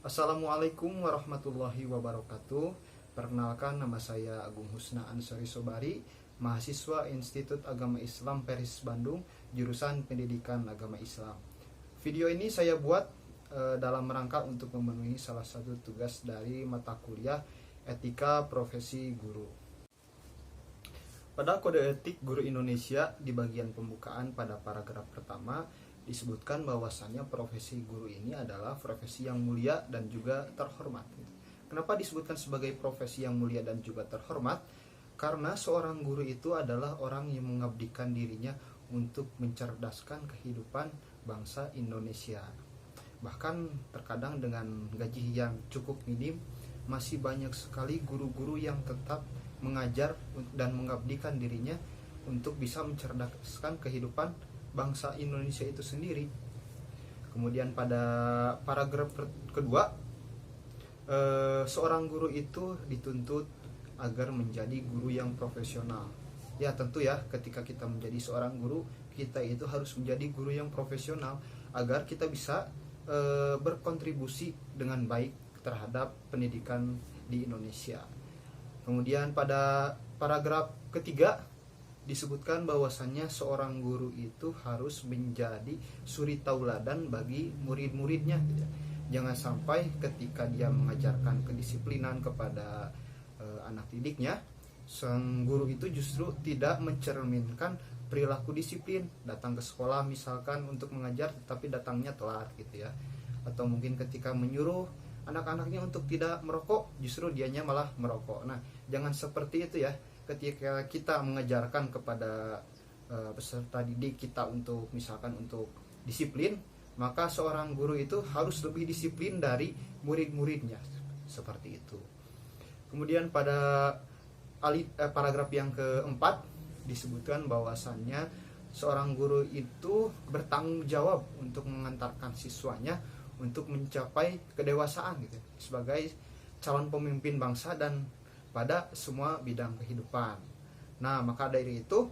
Assalamualaikum warahmatullahi wabarakatuh. Perkenalkan, nama saya Agung Husna Ansari Sobari, mahasiswa Institut Agama Islam Peris Bandung, jurusan Pendidikan Agama Islam. Video ini saya buat dalam rangka untuk memenuhi salah satu tugas dari mata kuliah Etika Profesi Guru. Pada Kode Etik Guru Indonesia di bagian pembukaan pada paragraf pertama disebutkan bahwasannya profesi guru ini adalah profesi yang mulia dan juga terhormat. Kenapa disebutkan sebagai profesi yang mulia dan juga terhormat? Karena seorang guru itu adalah orang yang mengabdikan dirinya untuk mencerdaskan kehidupan bangsa Indonesia. Bahkan terkadang dengan gaji yang cukup minim, masih banyak sekali guru-guru yang tetap mengajar dan mengabdikan dirinya untuk bisa mencerdaskan kehidupan bangsa Indonesia itu sendiri. Kemudian pada paragraf kedua, seorang guru itu dituntut agar menjadi guru yang profesional. Ya tentu ya, ketika kita menjadi seorang guru, kita itu harus menjadi guru yang profesional agar kita bisa berkontribusi dengan baik terhadap pendidikan di Indonesia. Kemudian pada paragraf ketiga disebutkan bahwasannya seorang guru itu harus menjadi suri tauladan bagi murid-muridnya. Jangan sampai ketika dia mengajarkan kedisiplinan kepada anak didiknya, sang guru itu justru tidak mencerminkan perilaku disiplin, datang ke sekolah misalkan untuk mengajar tetapi datangnya telat gitu ya. Atau mungkin ketika menyuruh anak-anaknya untuk tidak merokok, justru dianya malah merokok. Nah, jangan seperti itu ya. Ketika kita mengajarkan kepada peserta didik kita untuk misalkan untuk disiplin, maka seorang guru itu harus lebih disiplin dari murid-muridnya, seperti itu. Kemudian pada paragraf yang keempat disebutkan bahwasannya seorang guru itu bertanggung jawab untuk mengantarkan siswanya untuk mencapai kedewasaan gitu, sebagai calon pemimpin bangsa dan pada semua bidang kehidupan. Nah, maka dari itu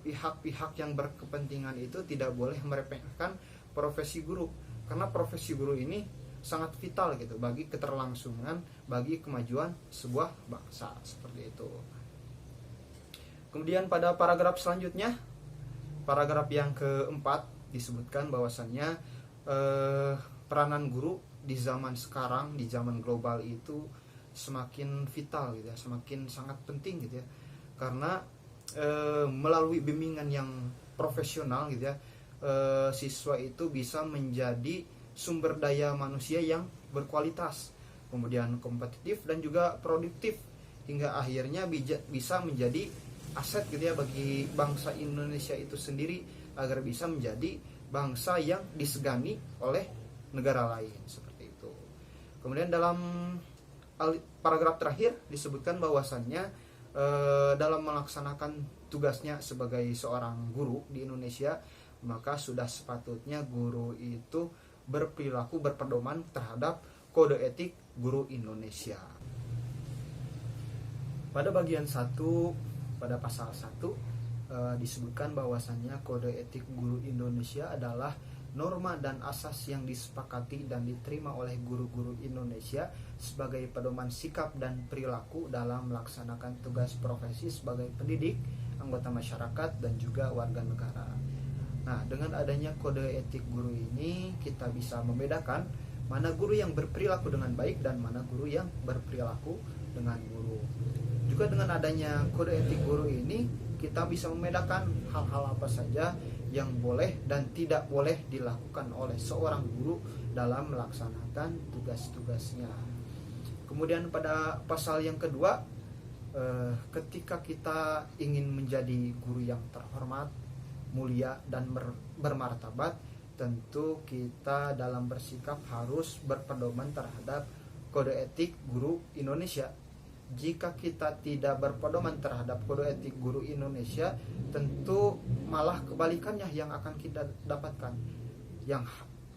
pihak-pihak yang berkepentingan itu tidak boleh meremehkan profesi guru, karena profesi guru ini sangat vital gitu bagi keterlangsungan, bagi kemajuan sebuah bangsa, seperti itu. Kemudian pada paragraf selanjutnya, paragraf yang keempat disebutkan bahwasannya peranan guru di zaman sekarang, di zaman global itu semakin vital gitu ya, semakin sangat penting gitu ya, karena melalui bimbingan yang profesional gitu ya, siswa itu bisa menjadi sumber daya manusia yang berkualitas, kemudian kompetitif dan juga produktif, hingga akhirnya bisa menjadi aset gitu ya bagi bangsa Indonesia itu sendiri, agar bisa menjadi bangsa yang disegani oleh negara lain, seperti itu. Kemudian dalam paragraf terakhir disebutkan bahwasannya dalam melaksanakan tugasnya sebagai seorang guru di Indonesia, maka sudah sepatutnya guru itu berperilaku berpedoman terhadap kode etik guru Indonesia. Pada bagian 1, pada pasal 1 disebutkan bahwasannya kode etik guru Indonesia adalah norma dan asas yang disepakati dan diterima oleh guru-guru Indonesia sebagai pedoman sikap dan perilaku dalam melaksanakan tugas profesi sebagai pendidik, anggota masyarakat, dan juga warga negara. Nah, dengan adanya kode etik guru ini, kita bisa membedakan mana guru yang berperilaku dengan baik dan mana guru yang berperilaku dengan buruk. Juga dengan adanya kode etik guru ini, kita bisa membedakan hal-hal apa saja yang boleh dan tidak boleh dilakukan oleh seorang guru dalam melaksanakan tugas-tugasnya. Kemudian pada pasal yang kedua, ketika kita ingin menjadi guru yang terhormat, mulia, dan bermartabat, tentu kita dalam bersikap harus berpedoman terhadap kode etik guru Indonesia. Jika kita tidak berpedoman terhadap kode etik guru Indonesia, tentu malah kebalikannya yang akan kita dapatkan. Yang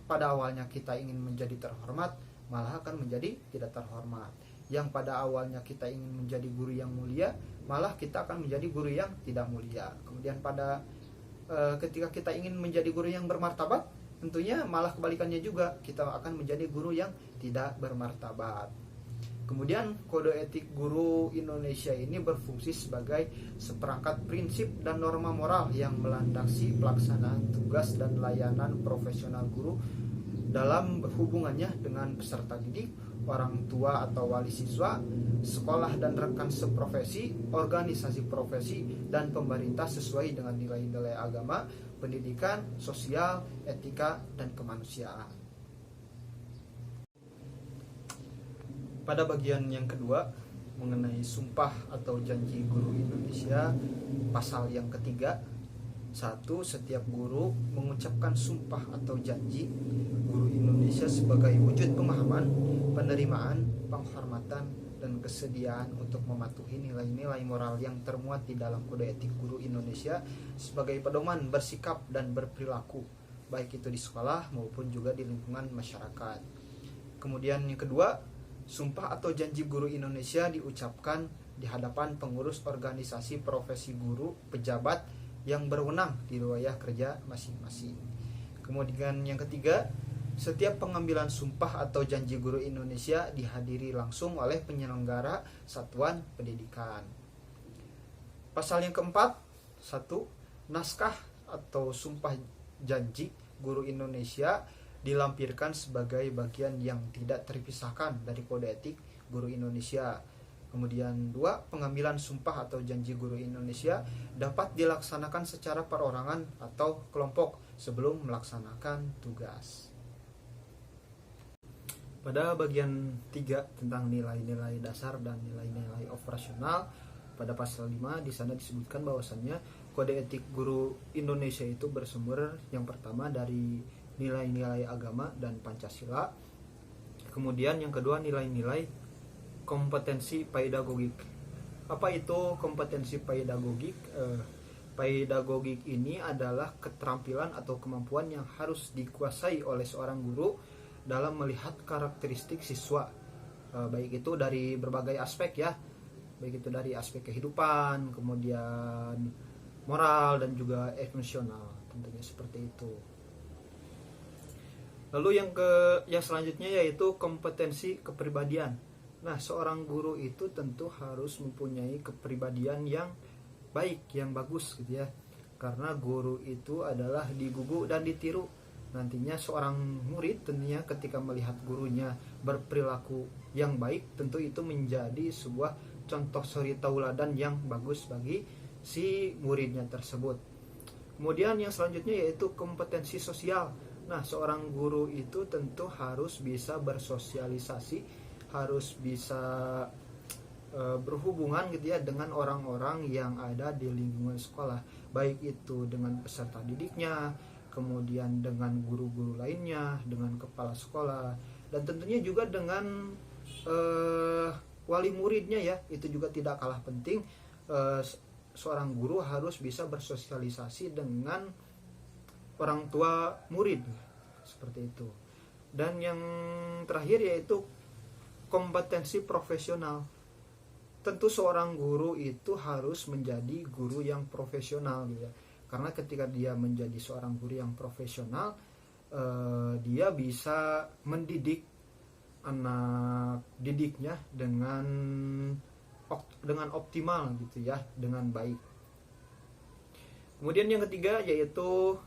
pada awalnya kita ingin menjadi terhormat, malah akan menjadi tidak terhormat. Yang pada awalnya kita ingin menjadi guru yang mulia, malah kita akan menjadi guru yang tidak mulia. Kemudian pada ketika kita ingin menjadi guru yang bermartabat, tentunya malah kebalikannya juga, kita akan menjadi guru yang tidak bermartabat. Kemudian kode etik guru Indonesia ini berfungsi sebagai seperangkat prinsip dan norma moral yang melandasi pelaksanaan tugas dan layanan profesional guru dalam hubungannya dengan peserta didik, orang tua atau wali siswa, sekolah dan rekan seprofesi, organisasi profesi, dan pemerintah sesuai dengan nilai-nilai agama, pendidikan, sosial, etika, dan kemanusiaan. Pada bagian yang kedua mengenai sumpah atau janji guru Indonesia, pasal yang ketiga, 1. Setiap guru mengucapkan sumpah atau janji guru Indonesia sebagai wujud pemahaman, penerimaan, penghormatan, dan kesediaan untuk mematuhi nilai-nilai moral yang termuat di dalam kode etik guru Indonesia sebagai pedoman bersikap dan berperilaku, baik itu di sekolah maupun juga di lingkungan masyarakat. Kemudian yang kedua, sumpah atau janji guru Indonesia diucapkan di hadapan pengurus organisasi profesi guru, pejabat yang berwenang di wilayah kerja masing-masing. Kemudian yang ketiga, setiap pengambilan sumpah atau janji guru Indonesia dihadiri langsung oleh penyelenggara satuan pendidikan. Pasal yang keempat, 1. Naskah atau sumpah janji guru Indonesia dilampirkan sebagai bagian yang tidak terpisahkan dari kode etik guru Indonesia. Kemudian 2, pengambilan sumpah atau janji guru Indonesia dapat dilaksanakan secara perorangan atau kelompok sebelum melaksanakan tugas. Pada bagian 3 tentang nilai-nilai dasar dan nilai-nilai operasional, pada pasal 5 di sana disebutkan bahwasannya kode etik guru Indonesia itu bersumber yang pertama dari nilai-nilai agama dan Pancasila. Kemudian yang kedua, nilai-nilai kompetensi pedagogik. Apa itu kompetensi pedagogik? Pedagogik ini adalah keterampilan atau kemampuan yang harus dikuasai oleh seorang guru dalam melihat karakteristik siswa, baik itu dari berbagai aspek ya, baik itu dari aspek kehidupan, kemudian moral dan juga emosional, tentunya seperti itu. Lalu yang selanjutnya yaitu kompetensi kepribadian. Nah, seorang guru itu tentu harus mempunyai kepribadian yang baik, yang bagus gitu ya. Karena guru itu adalah digugu dan ditiru. Nantinya seorang murid tentunya ketika melihat gurunya berperilaku yang baik, tentu itu menjadi sebuah contoh suri tauladan yang bagus bagi si muridnya tersebut. Kemudian yang selanjutnya yaitu kompetensi sosial. Nah, seorang guru itu tentu harus bisa bersosialisasi, harus bisa berhubungan gitu ya dengan orang-orang yang ada di lingkungan sekolah, baik itu dengan peserta didiknya, kemudian dengan guru-guru lainnya, dengan kepala sekolah, dan tentunya juga dengan wali muridnya ya. Itu juga tidak kalah penting. Seorang guru harus bisa bersosialisasi dengan orang tua murid, seperti itu. Dan yang terakhir yaitu kompetensi profesional. Tentu seorang guru itu harus menjadi guru yang profesional gitu ya. Karena ketika dia menjadi seorang guru yang profesional, dia bisa mendidik anak didiknya dengan optimal gitu ya, dengan baik. Kemudian yang ketiga yaitu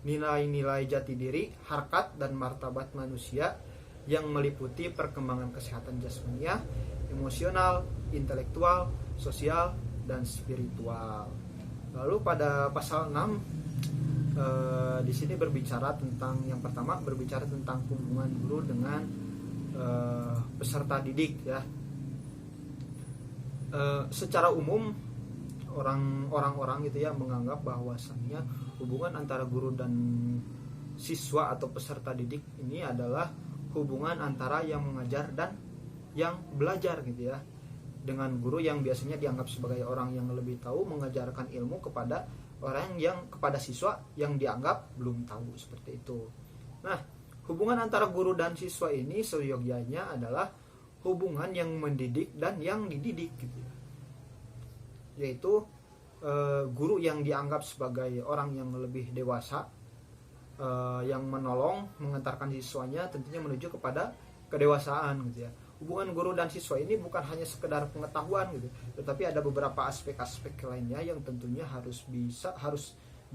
nilai-nilai jati diri, harkat dan martabat manusia yang meliputi perkembangan kesehatan jasmaniah, emosional, intelektual, sosial, dan spiritual. Lalu pada pasal 6 di sini berbicara tentang, yang pertama berbicara tentang hubungan guru dengan peserta didik ya. Secara umum orang-orang gitu ya menganggap bahwasannya hubungan antara guru dan siswa atau peserta didik ini adalah hubungan antara yang mengajar dan yang belajar gitu ya. Dengan guru yang biasanya dianggap sebagai orang yang lebih tahu mengajarkan ilmu kepada orang yang, kepada siswa yang dianggap belum tahu, seperti itu. Nah, hubungan antara guru dan siswa ini seyogyanya adalah hubungan yang mendidik dan yang dididik gitu ya. Yaitu guru yang dianggap sebagai orang yang lebih dewasa yang menolong mengantarkan siswanya tentunya menuju kepada kedewasaan gitu ya. Hubungan guru dan siswa ini bukan hanya sekedar pengetahuan gitu, tetapi ada beberapa aspek-aspek lainnya yang tentunya harus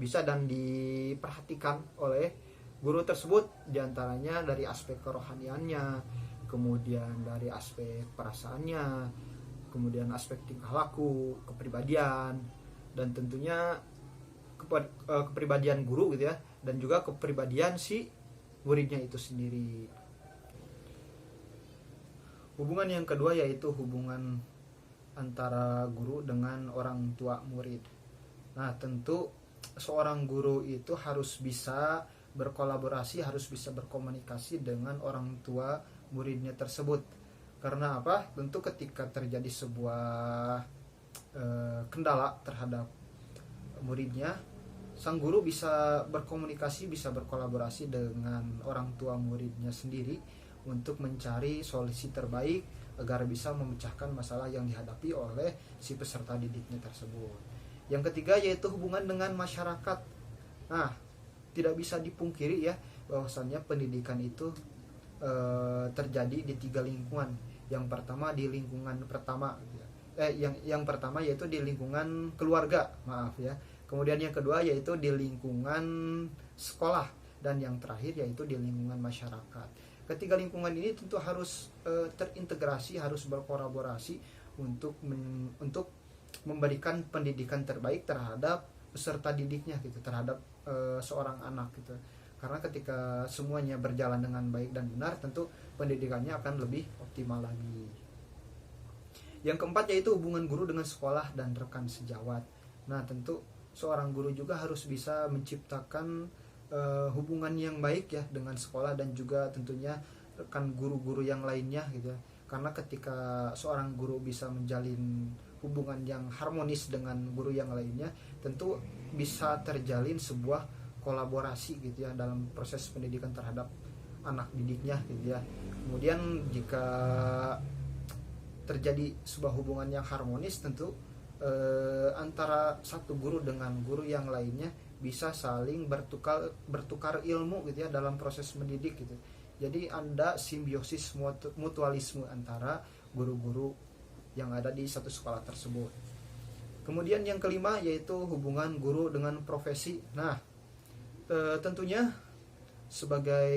bisa dan diperhatikan oleh guru tersebut, diantaranya dari aspek kerohaniannya, kemudian dari aspek perasaannya, kemudian aspek tingkah laku, kepribadian, dan tentunya kepribadian guru gitu ya, dan juga kepribadian si muridnya itu sendiri. Hubungan yang kedua yaitu hubungan antara guru dengan orang tua murid. Nah, tentu seorang guru itu harus bisa berkolaborasi, harus bisa berkomunikasi dengan orang tua muridnya tersebut. Karena apa? Tentu ketika terjadi sebuah kendala terhadap muridnya, sang guru bisa berkomunikasi, bisa berkolaborasi dengan orang tua muridnya sendiri untuk mencari solusi terbaik agar bisa memecahkan masalah yang dihadapi oleh si peserta didiknya tersebut. Yang ketiga yaitu hubungan dengan masyarakat. Nah, tidak bisa dipungkiri ya bahwasannya pendidikan itu terjadi di 3 lingkungan. Yang pertama di lingkungan pertama yang pertama yaitu di lingkungan keluarga, maaf ya. Kemudian yang kedua yaitu di lingkungan sekolah, dan yang terakhir yaitu di lingkungan masyarakat. Ketiga lingkungan ini tentu harus terintegrasi, harus berkolaborasi untuk memberikan pendidikan terbaik terhadap peserta didiknya gitu, terhadap seorang anak gitu. Karena ketika semuanya berjalan dengan baik dan benar, tentu pendidikannya akan lebih optimal lagi. Yang keempat yaitu hubungan guru dengan sekolah dan rekan sejawat. Nah, tentu seorang guru juga harus bisa menciptakan hubungan yang baik ya dengan sekolah dan juga tentunya rekan guru-guru yang lainnya gitu. Karena ketika seorang guru bisa menjalin hubungan yang harmonis dengan guru yang lainnya, tentu bisa terjalin sebuah kolaborasi gitu ya dalam proses pendidikan terhadap anak didiknya gitu ya. Kemudian jika terjadi sebuah hubungan yang harmonis, tentu antara satu guru dengan guru yang lainnya bisa saling bertukar ilmu gitu ya dalam proses mendidik gitu. Jadi ada simbiosis mutualisme antara guru-guru yang ada di satu sekolah tersebut. Kemudian yang kelima yaitu hubungan guru dengan profesi. Nah, tentunya sebagai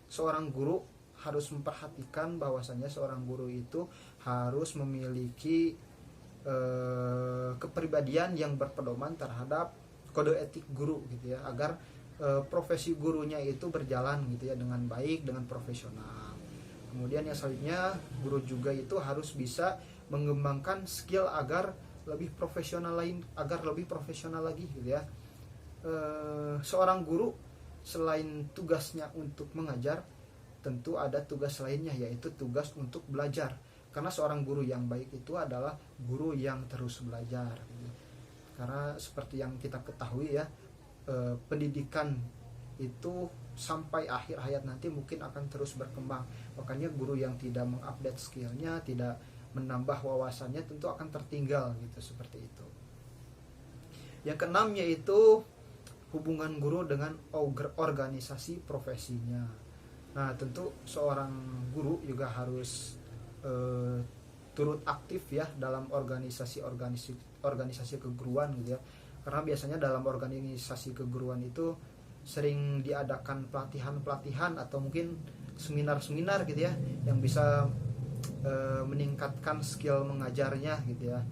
seorang guru harus memperhatikan bahwasannya seorang guru itu harus memiliki kepribadian yang berpedoman terhadap kode etik guru gitu ya, agar profesi gurunya itu berjalan gitu ya dengan baik, dengan profesional. Kemudian yang selanjutnya, guru juga itu harus bisa mengembangkan skill agar lebih profesional lagi gitu ya. Seorang guru selain tugasnya untuk mengajar, tentu ada tugas lainnya yaitu tugas untuk belajar. Karena seorang guru yang baik itu adalah guru yang terus belajar. Karena seperti yang kita ketahui ya, pendidikan itu sampai akhir hayat nanti mungkin akan terus berkembang. Makanya guru yang tidak mengupdate skillnya, tidak menambah wawasannya, tentu akan tertinggal gitu, seperti itu. Yang keenam yaitu hubungan guru dengan organisasi profesinya. Nah, tentu seorang guru juga harus turut aktif ya dalam organisasi keguruan gitu ya. Karena biasanya dalam organisasi keguruan itu sering diadakan pelatihan atau mungkin seminar gitu ya, yang bisa meningkatkan skill mengajarnya gitu ya.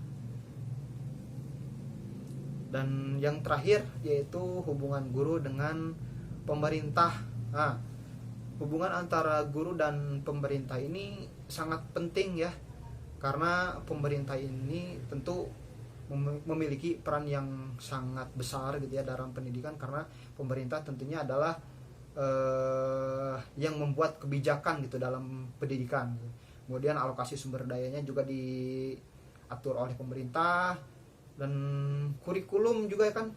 Dan yang terakhir yaitu hubungan guru dengan pemerintah. Nah, hubungan antara guru dan pemerintah ini sangat penting ya, karena pemerintah ini tentu memiliki peran yang sangat besar gitu ya dalam pendidikan, karena pemerintah tentunya adalah yang membuat kebijakan gitu dalam pendidikan. Kemudian alokasi sumber dayanya juga diatur oleh pemerintah, dan kurikulum juga kan,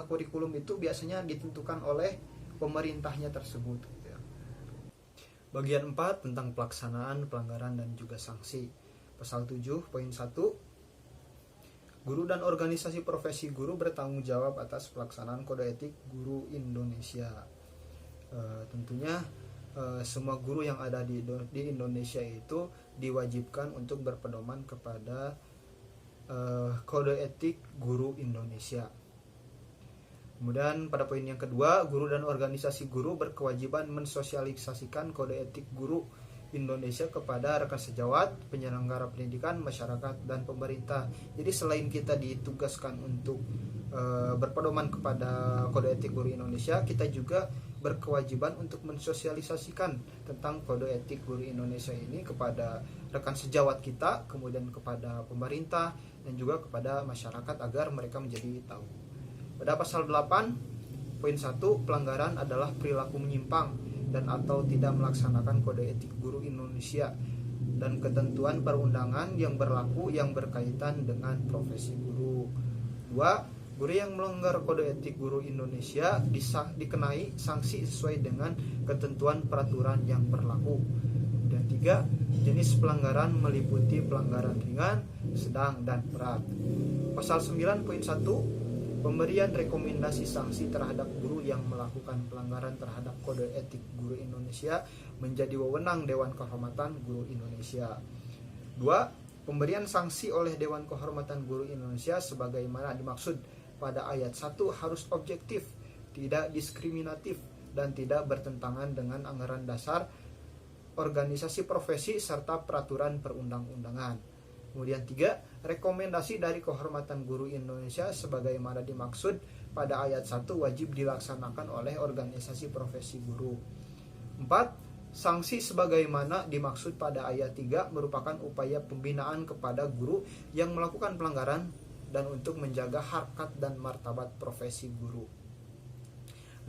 kurikulum itu biasanya ditentukan oleh pemerintahnya tersebut gitu ya. Bagian 4 tentang pelaksanaan pelanggaran dan juga sanksi. Pasal 7 poin 1, Guru dan organisasi profesi guru bertanggung jawab atas pelaksanaan kode etik guru Indonesia. Tentunya semua guru yang ada di Indonesia itu diwajibkan untuk berpedoman kepada kode etik guru Indonesia. Kemudian pada poin yang kedua, guru dan organisasi guru berkewajiban mensosialisasikan kode etik guru Indonesia kepada rekan sejawat, penyelenggara pendidikan, masyarakat, dan pemerintah. Jadi selain kita ditugaskan untuk berpedoman kepada kode etik guru Indonesia, kita juga berkewajiban untuk mensosialisasikan tentang kode etik guru Indonesia ini kepada rekan sejawat kita, kemudian kepada pemerintah, dan juga kepada masyarakat agar mereka menjadi tahu. Pada pasal 8, poin 1, pelanggaran adalah perilaku menyimpang dan atau tidak melaksanakan kode etik guru Indonesia dan ketentuan perundangan yang berlaku yang berkaitan dengan profesi guru. 2. Guru yang melanggar kode etik guru Indonesia dikenai sanksi sesuai dengan ketentuan peraturan yang berlaku. Dan 3. Jenis pelanggaran meliputi pelanggaran ringan, sedang, dan berat. Pasal 9 poin 1, pemberian rekomendasi sanksi terhadap guru yang melakukan pelanggaran terhadap kode etik guru Indonesia menjadi wewenang Dewan Kehormatan Guru Indonesia. 2. Pemberian sanksi oleh Dewan Kehormatan Guru Indonesia sebagaimana dimaksud pada ayat 1 harus objektif, tidak diskriminatif, dan tidak bertentangan dengan anggaran dasar, organisasi profesi, serta peraturan perundang-undangan. Kemudian 3, rekomendasi dari Kehormatan Guru Indonesia sebagaimana dimaksud pada ayat 1 wajib dilaksanakan oleh organisasi profesi guru. 4, sanksi sebagaimana dimaksud pada ayat 3 merupakan upaya pembinaan kepada guru yang melakukan pelanggaran dan untuk menjaga harkat dan martabat profesi guru.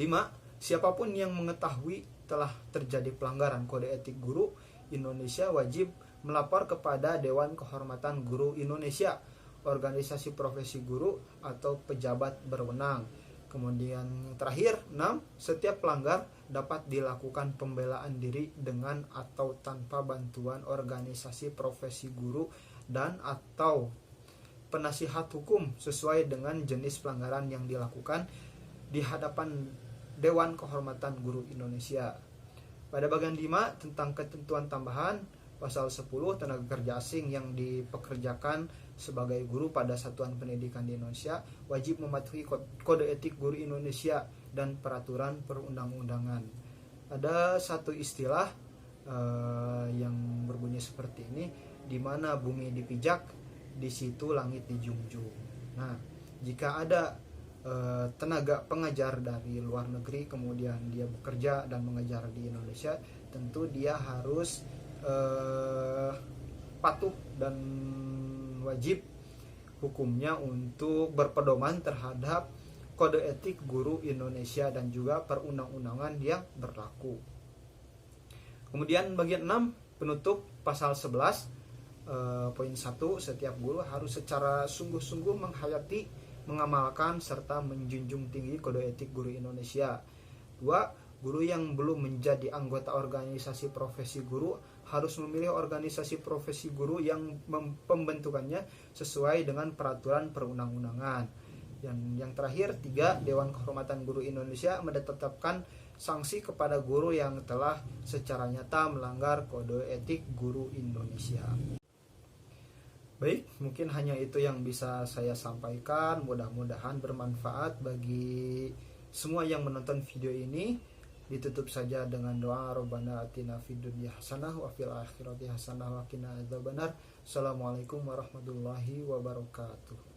5, siapapun yang mengetahui telah terjadi pelanggaran kode etik guru Indonesia wajib melapor kepada Dewan Kehormatan Guru Indonesia, organisasi profesi guru, atau pejabat berwenang. Kemudian yang terakhir, 6, setiap pelanggar dapat dilakukan pembelaan diri dengan atau tanpa bantuan organisasi profesi guru dan atau penasihat hukum sesuai dengan jenis pelanggaran yang dilakukan di hadapan Dewan Kehormatan Guru Indonesia. Pada bagian 5 tentang ketentuan tambahan, pasal 10, tenaga kerja asing yang dipekerjakan sebagai guru pada satuan pendidikan di Indonesia wajib mematuhi kode etik guru Indonesia dan peraturan perundang-undangan. Ada satu istilah yang berbunyi seperti ini, di mana bumi dipijak, di situ langit dijunjung. Nah, jika ada tenaga pengajar dari luar negeri kemudian dia bekerja dan mengajar di Indonesia, tentu dia harus patuh dan wajib hukumnya untuk berpedoman terhadap kode etik guru Indonesia dan juga perundang-undangan yang berlaku. Kemudian bagian 6 penutup pasal 11 poin 1, setiap guru harus secara sungguh-sungguh menghayati, mengamalkan serta menjunjung tinggi kode etik guru Indonesia. 2. Guru yang belum menjadi anggota organisasi profesi guru harus memilih organisasi profesi guru yang pembentukannya sesuai dengan peraturan perundang-undangan. Yang terakhir, 3, Dewan Kehormatan Guru Indonesia menetapkan sanksi kepada guru yang telah secara nyata melanggar kode etik guru Indonesia. Baik, mungkin hanya itu yang bisa saya sampaikan. Mudah-mudahan bermanfaat bagi semua yang menonton video ini. Ditutup saja dengan doa, Rabbana atina fid dunya hasanah wa fil akhirati hasanah wa qina adzabannar. Assalamualaikum warahmatullahi wabarakatuh.